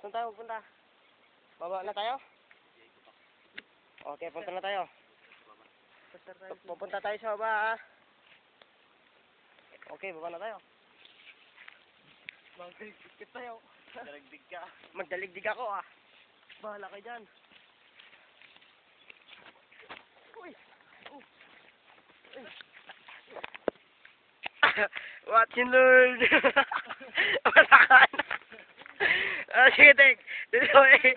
Saan tayo pupunta? Baba na tayo? Okay, punta na tayo. Pupunta tayo sa baba, ha? Okay, baba na tayo. Magdaligdig tayo. Magdaligdig ka. Magdaligdig ako, ah. Bahala kayo dyan. Uy! Watching Lord! Wala ka na. Sige, Tek. Dito, eh.